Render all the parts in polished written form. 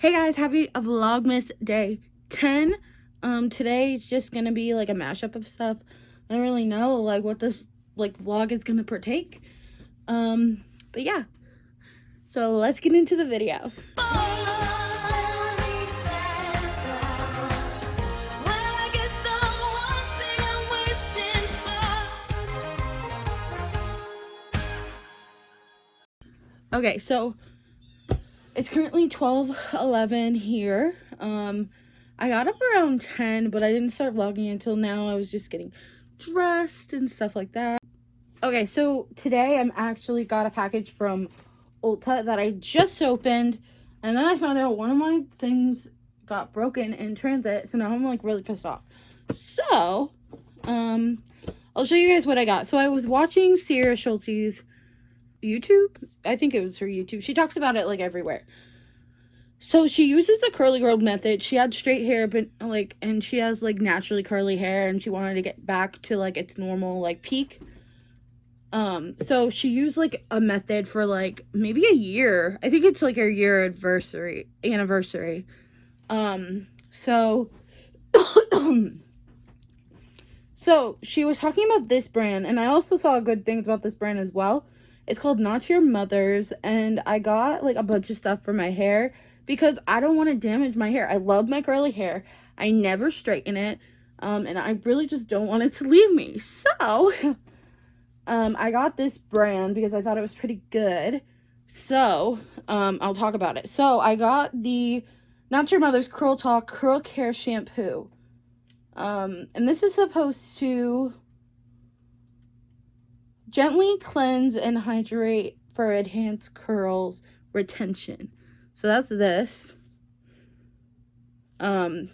Hey guys, happy Vlogmas day 10. Today is just gonna be like a mashup of stuff. I don't really know like what this vlog is gonna partake. But yeah. So let's get into the video. Okay, so it's currently 12:11 here. I got up around 10, but I didn't start vlogging until now. I was just getting dressed and stuff like that. Okay, so today I'm actually got a package from Ulta that I just opened, and then I found out one of my things got broken in transit, so now I'm like really pissed off. So, I'll show you guys what I got. So I was watching Sarah Schultz's YouTube. I think it was her YouTube. She talks about it like everywhere. So she uses the curly girl method. She had straight hair, but and she has like naturally curly hair, and she wanted to get back to like its normal like peak. So she used like a method for like maybe a year. I think it's like her year anniversary. So so she was talking about this brand, and I also saw good things about this brand as well. It's called Not Your Mother's, and I got like a bunch of stuff for my hair because I don't want to damage my hair. I love my curly hair. I never straighten it. And I really just don't want it to leave me. So I got this brand because I thought it was pretty good. So, I'll talk about it. So, I got the Not Your Mother's Curl Talk Curl Care Shampoo. And this is supposed to gently cleanse and hydrate for enhanced curls retention. So, that's this. So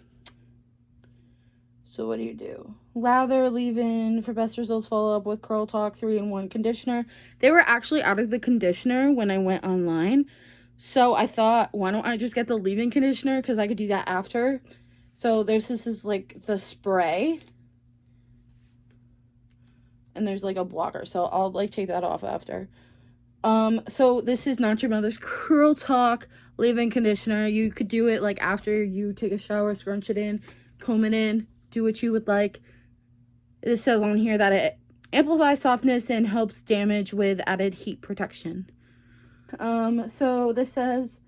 what do? Lather, leave-in for best results. Follow up with Curl Talk 3-in-1 conditioner. They were actually out of the conditioner when I went online. So I thought, why don't I just get the leave-in conditioner? Because I could do that after. So this is like the spray. And there's like a blocker. So I'll like take that off after. So this is Not Your Mother's Curl Talk leave-in conditioner. You could do it like after you take a shower, scrunch it in, comb it in. Do what you would like. It says on here that it amplifies softness and helps damage with added heat protection. So this says,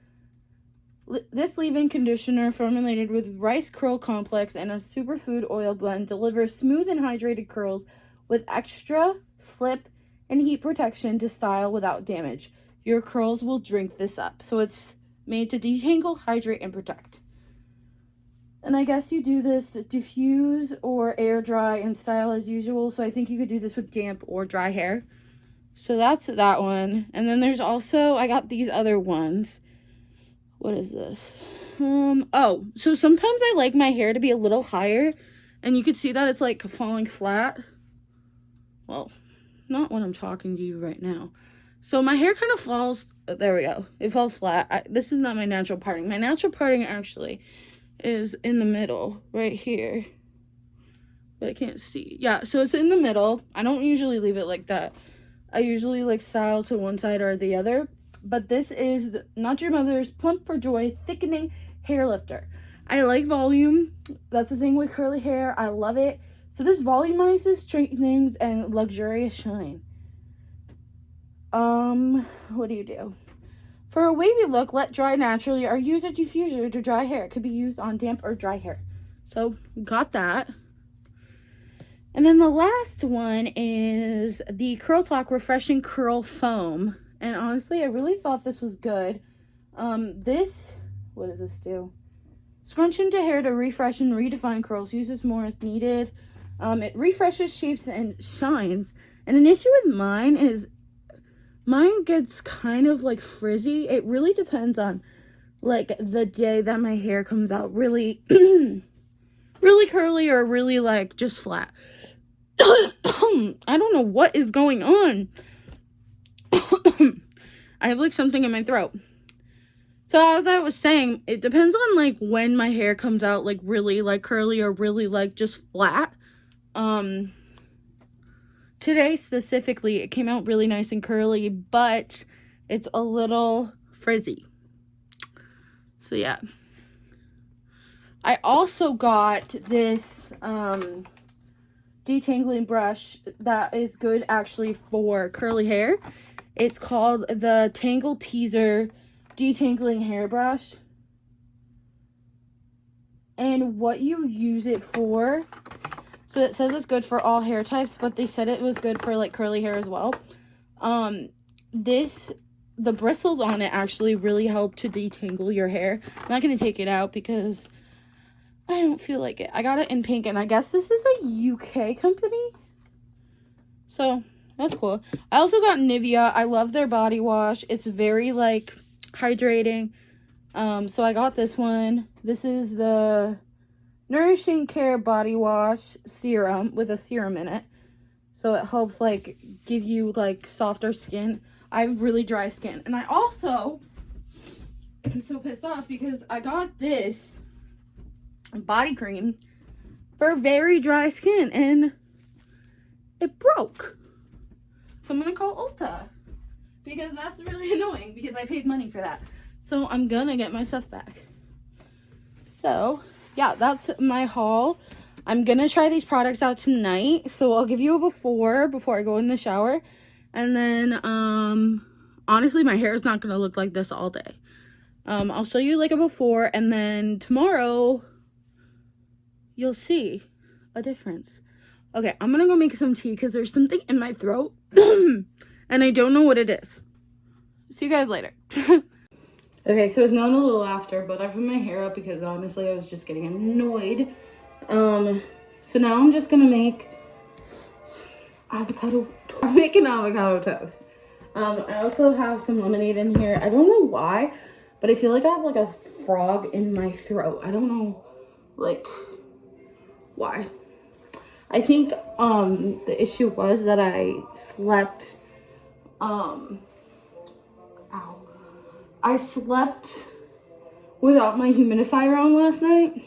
this leave-in conditioner formulated with rice curl complex and a superfood oil blend delivers smooth and hydrated curls with extra slip and heat protection to style without damage. Your curls will drink this up. So it's made to detangle, hydrate, and protect. And I guess you do this diffuse or air dry and style as usual. So I think you could do this with damp or dry hair. So that's that one. And then there's also, I got these other ones. What is this? Oh, so sometimes I like my hair to be a little higher. And you can see that it's like falling flat. Well, not when I'm talking to you right now. So my hair kind of falls, there we go. It falls flat. This is not my natural parting. My natural parting actually is in the middle right here, but I can't see. Yeah, so it's in the middle. I don't usually leave it like that. I usually like style to one side or the other, but this is Not Your Mother's Plump for Joy Thickening Hair Lifter. I like volume. That's the thing with curly hair. I love it. So this volumizes, straightens, and luxurious shine. What do? For a wavy look, let dry naturally or use a diffuser to dry hair. It could be used on damp or dry hair. So, got that. And then the last one is the Curl Talk Refreshing Curl Foam. And honestly, I really thought this was good. What does this do? Scrunch into hair to refresh and redefine curls. Uses more as needed. It refreshes, shapes, and shines. And an issue with mine is mine gets kind of like frizzy. It really depends on like the day that my hair comes out really really curly or really like just flat. I don't know what is going on. I have like something in my throat. So as I was saying, it depends on like when my hair comes out like really like curly or really like just flat. Today specifically, it came out really nice and curly, but it's a little frizzy. So yeah. I also got this detangling brush that is good actually for curly hair. It's called the Tangle Teaser Detangling Hairbrush. And what you use it for, so it says it's good for all hair types, but they said it was good for like curly hair as well. The bristles on it actually really help to detangle your hair. I'm not going to take it out because I don't feel like it. I got it in pink, and I guess this is a UK company. So, that's cool. I also got Nivea. I love their body wash. It's very, like, hydrating. So I got this one. This is the Nourishing Care Body Wash Serum with a serum in it. So it helps, like, give you, like, softer skin. I have really dry skin. And I also am so pissed off because I got this body cream for very dry skin and it broke. So I'm gonna call Ulta because that's really annoying because I paid money for that. So I'm gonna get my stuff back. So yeah, that's my haul. I'm gonna try these products out tonight. So I'll give you a before I go in the shower. And then honestly my hair is not gonna look like this all day. I'll show you like a before, and then tomorrow you'll see a difference. Okay, I'm gonna go make some tea because there's something in my throat and I don't know what it is. See you guys later. Okay, so it's not a little after, but I put my hair up because honestly I was just getting annoyed. So now I'm just gonna make I'm making avocado toast. I also have some lemonade in here. I don't know why, but I feel like I have like a frog in my throat. I don't know like why. I think the issue was that I slept I slept without my humidifier on last night,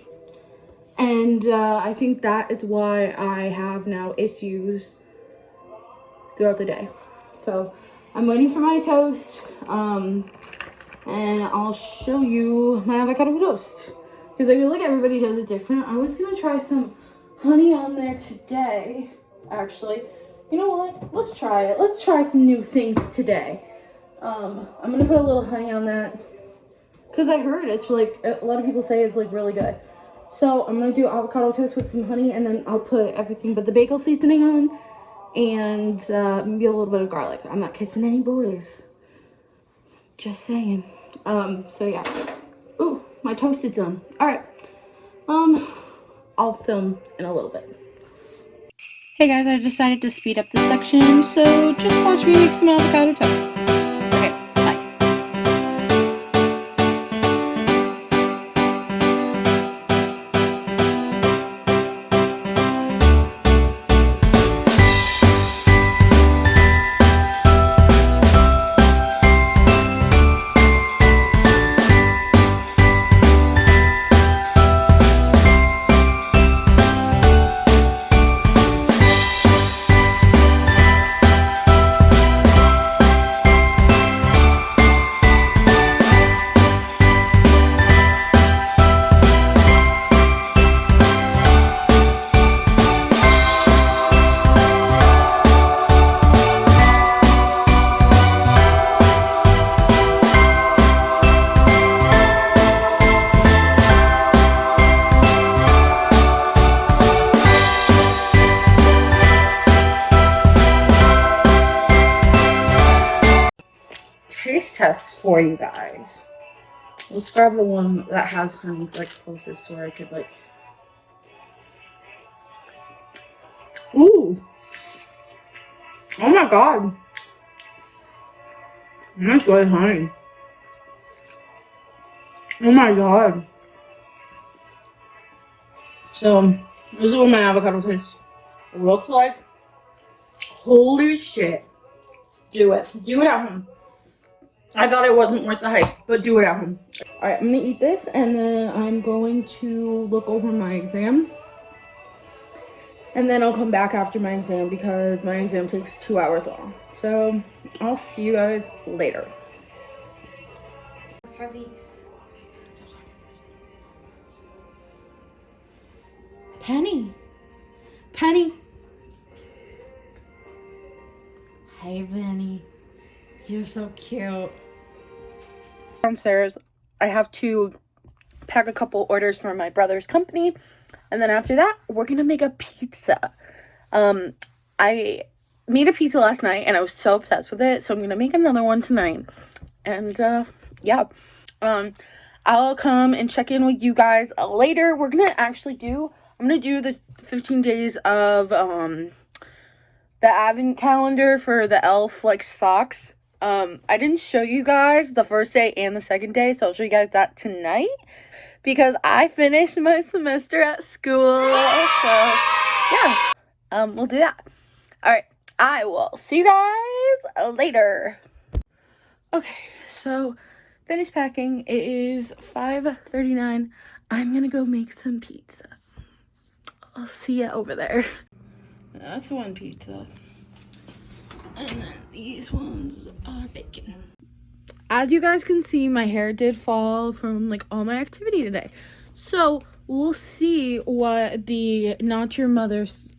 and I think that is why I have now issues throughout the day. So I'm waiting for my toast, and I'll show you my avocado toast because I feel like everybody does it different. I was gonna try some honey on there today, actually. You know what? Let's try it. Let's try some new things today. I'm gonna put a little honey on that because I heard it's like a lot of people say it's like really good. So I'm gonna do avocado toast with some honey, and then I'll put everything but the bagel seasoning on, and maybe a little bit of garlic. I'm not kissing any boys. Just saying. So yeah. Ooh, my toast is done. All right. I'll film in a little bit. Hey guys, I decided to speed up this section, so just watch me make some avocado toast. Okay, bye. Taste test for you guys. Let's grab the one that has honey like closest so I could like. Ooh. Oh my god. That's good honey. Oh my god. So this is what my avocado taste looks like. Holy shit. Do it. Do it at home. I thought it wasn't worth the hype, but do it at home. Alright, I'm gonna eat this and then I'm going to look over my exam. And then I'll come back after my exam because my exam takes 2 hours long. So I'll see you guys later. Heavy. Penny. Penny. Hey, Penny. You're so cute. Downstairs, I have to pack a couple orders for my brother's company. And then after that, we're going to make a pizza. I made a pizza last night and I was so obsessed with it. So I'm going to make another one tonight. And, yeah. I'll come and check in with you guys later. We're going to actually I'm going to do the 15 days of, the advent calendar for the elf, like, socks. I didn't show you guys the first day and the second day, so I'll show you guys that tonight. Because I finished my semester at school. So, yeah. We'll do that. Alright. I will see you guys later. Okay, so finished packing. It is 5:39. I'm gonna go make some pizza. I'll see you over there. That's one pizza. And then these ones are bacon. As you guys can see, my hair did fall from like all my activity today. So we'll see what the Not Your Mother's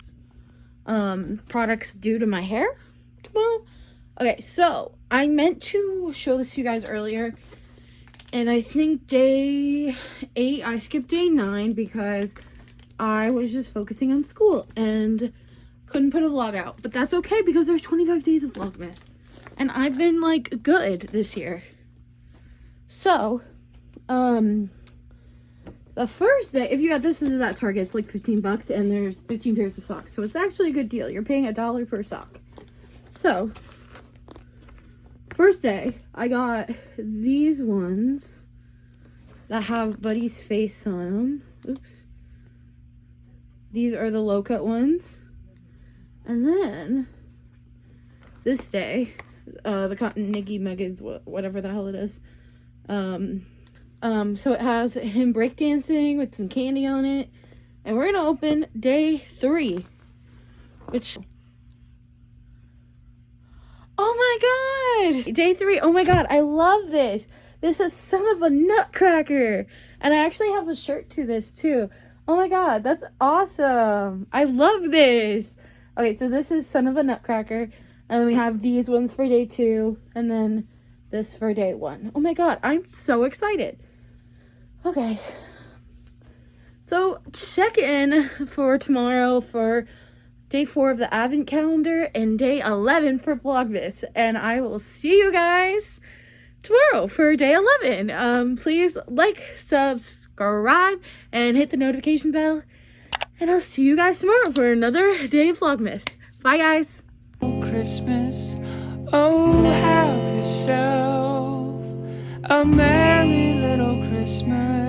products do to my hair tomorrow. Okay, so I meant to show this to you guys earlier. And I think day 8, I skipped day 9 because I was just focusing on school and couldn't put a vlog out. But that's okay because there's 25 days of Vlogmas. And I've been, like, good this year. So, the first day, if you got this is at Target, it's like $15 and there's 15 pairs of socks. So it's actually a good deal. You're paying $1 per sock. So, first day, I got these ones that have Buddy's face on them. Oops. These are the low-cut ones. And then, this day, the Cotton Niggy Muggins, whatever the hell it is. So it has him breakdancing with some candy on it. And we're gonna open day 3. Which... oh my god! Day 3, oh my god, I love this! This is Son of a Nutcracker! And I actually have the shirt to this too. Oh my god, that's awesome! I love this! Okay, so this is Son of a Nutcracker. And then we have these ones for day 2. And then this for day 1. Oh my god, I'm so excited. Okay. So, check in for tomorrow for day 4 of the Advent calendar. And day 11 for Vlogmas. And I will see you guys tomorrow for day 11. Please like, subscribe, and hit the notification bell. And I'll see you guys tomorrow for another day of Vlogmas. Bye, guys. Christmas, oh, have yourself a merry little Christmas.